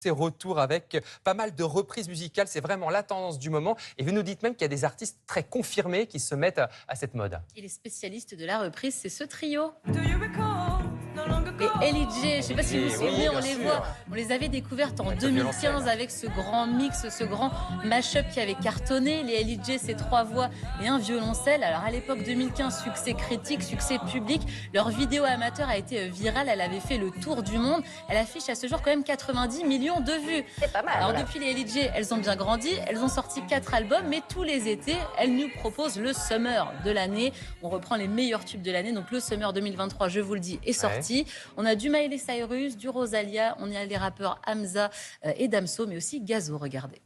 Ses retours avec pas mal de reprises musicales, c'est vraiment la tendance du moment. Et vous nous dites même qu'il y a des artistes très confirmés qui se mettent à cette mode. Et les spécialistes de la reprise, c'est ce trio. Les Ellie J, je ne sais pas si vous vous souvenez, on les voit. On les avait découvertes en 2015 avec ce grand mix, ce grand mash-up qui avait cartonné. Les Ellie J, c'est 3 voix et un violoncelle. Alors à l'époque 2015, succès critique, succès public. Leur vidéo amateur a été virale, elle avait fait le tour du monde. Elle affiche à ce jour quand même 90 millions de vues. C'est pas mal. Alors depuis les Ellie J, elles ont bien grandi. Elles ont sorti 4 albums, mais tous les étés, elles nous proposent le Summer de l'année. On reprend les meilleurs tubes de l'année. Donc le Summer 2023, je vous le dis, est sorti. On a du Miley Cyrus, du Rosalia, on a les rappeurs Hamza et Damso, mais aussi Gazo, regardez.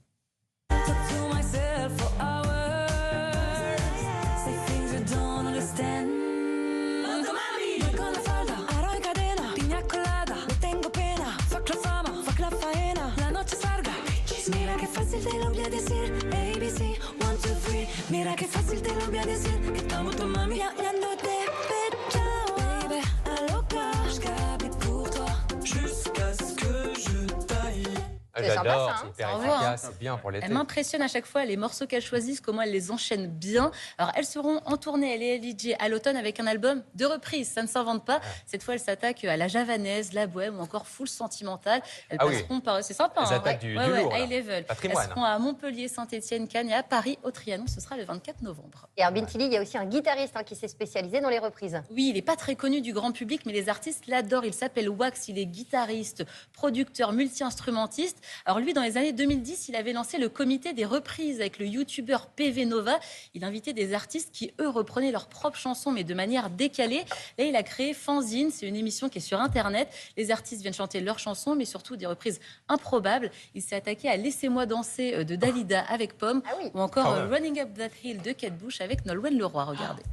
J'adore, c'est Ça hyper envoie, efficace, c'est bien pour l'été. Elle m'impressionne à chaque fois, les morceaux qu'elles choisissent, comment elles les enchaînent bien. Alors elles seront en tournée, les Ellie J, à l'automne avec un album de reprise, ça ne s'invente pas. Cette fois, elles s'attaquent à la javanaise, la bohème ou encore full sentimentale. Elles passeront par... C'est sympa, elles attaquent du lourd, high level. Patrimoine. Elles seront à Montpellier, Saint-Etienne, Cannes et à Paris, au Trianon. Ce sera le 24 novembre. Et à Bintili, il y a aussi un guitariste qui s'est spécialisé dans les reprises. Oui, il n'est pas très connu du grand public, mais les artistes l'adorent. Il s'appelle Wax, il est guitariste, producteur, multi-instrumentiste. Alors lui, dans les années 2010, il avait lancé le comité des reprises avec le youtubeur PV Nova. Il invitait des artistes qui, eux, reprenaient leurs propres chansons, mais de manière décalée. Et il a créé Fanzine, c'est une émission qui est sur Internet. Les artistes viennent chanter leurs chansons, mais surtout des reprises improbables. Il s'est attaqué à Laissez-moi danser de Dalida avec Pomme, ou encore Running Up That Hill de Kate Bush avec Nolwenn Leroy. Regardez.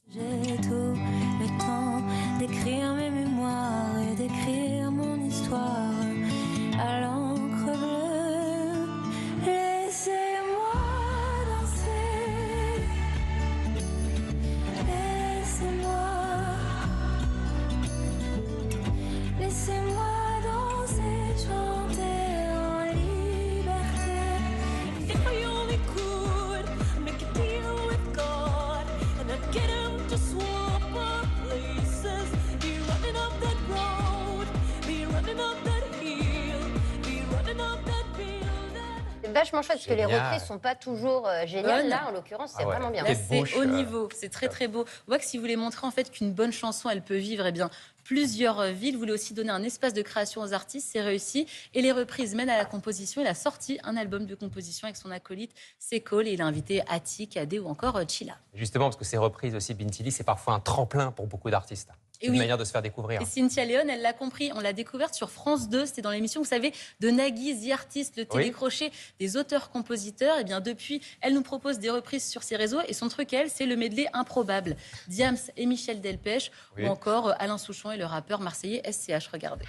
J'ai tout le temps d'écrire mes mémoires et d'écrire mon histoire à l'encre bleue. Laissez-moi danser, laissez-moi danser, chanter en liberté. If I only could make a deal with God and I'd get him to swap our places, be running up that road, be running up that hill, be running up that building. C'est vachement chouette parce que les reprises ne sont pas toujours géniales. Là, en l'occurrence, c'est vraiment bien. Là, c'est haut niveau, c'est très très beau. On voit que si vous voulez montrer en fait qu'une bonne chanson, elle peut vivre, eh bien, plusieurs villes. Vous voulez aussi donner un espace de création aux artistes, c'est réussi. Et les reprises mènent à la composition. Il a sorti un album de composition avec son acolyte Cole et il a invité Attic, Adé ou encore Chilla. Justement, parce que ces reprises aussi, Bintili, c'est parfois un tremplin pour beaucoup d'artistes. C'est une manière de se faire découvrir. Et Cynthia Léon, elle l'a compris. On l'a découverte sur France 2. C'était dans l'émission, vous savez, de Nagui, The Artist, le télécrochet des auteurs-compositeurs. Et bien depuis, elle nous propose des reprises sur ses réseaux. Et son truc, elle, c'est le medley improbable. Diams et Michel Delpech, ou encore Alain Souchon et le rappeur marseillais SCH. Regardez.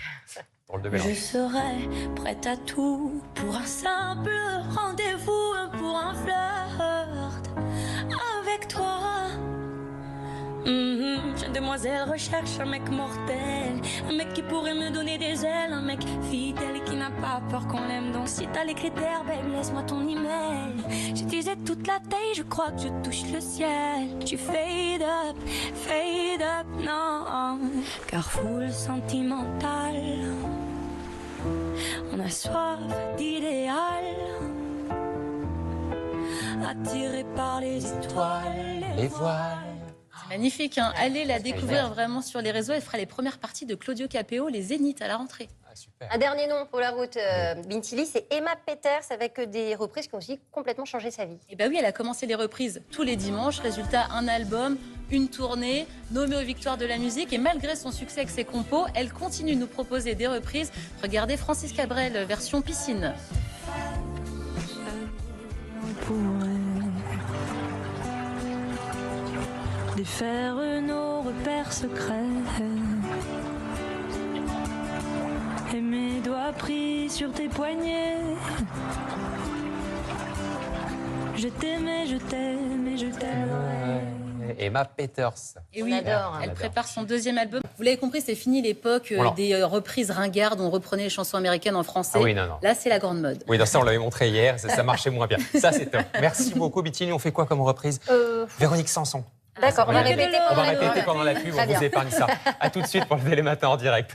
Je serai prête à tout pour un simple rendez-vous, pour un flirt avec toi. Jeune demoiselle recherche un mec mortel, un mec qui pourrait me donner des ailes, un mec fidèle qui n'a pas peur qu'on l'aime. Donc si t'as les critères, babe, laisse-moi ton email. J'utilisais toute la taille, je crois que je touche le ciel. Tu fade up, non. Car full sentimental, on a soif d'idéal, attiré par les étoiles, les voiles. Magnifique, hein. Allez la découvrir vraiment sur les réseaux. Elle fera les premières parties de Claudio Capéo, les Zéniths à la rentrée. Un dernier nom pour la route, Bintili, c'est Emma Peters avec des reprises qui ont aussi complètement changé sa vie. Et bah oui, elle a commencé les reprises tous les dimanches. Résultat, un album, une tournée, nommée aux victoires de la musique. Et malgré son succès avec ses compos, elle continue de nous proposer des reprises. Regardez Francis Cabrel, version piscine. Défaire nos repères secrets et mes doigts pris sur tes poignets. Je t'aimais, je t'aimerais. Emma Peters. Et On oui, adore, hein. elle prépare son deuxième album. Vous l'avez compris, c'est fini l'époque Voilà. des reprises ringardes où on reprenait les chansons américaines en français. Ah oui, non. Là, c'est la grande mode. Oui, ça, on l'avait montré hier, ça marchait moins bien. Ça, c'est top. Merci beaucoup, Bitini. On fait quoi comme reprise? Véronique Sanson. D'accord, on va Oui. répéter On va pendant répéter la pendant la pub, Très on bien. vous épargne ça. À tout de suite pour le Télématin en direct.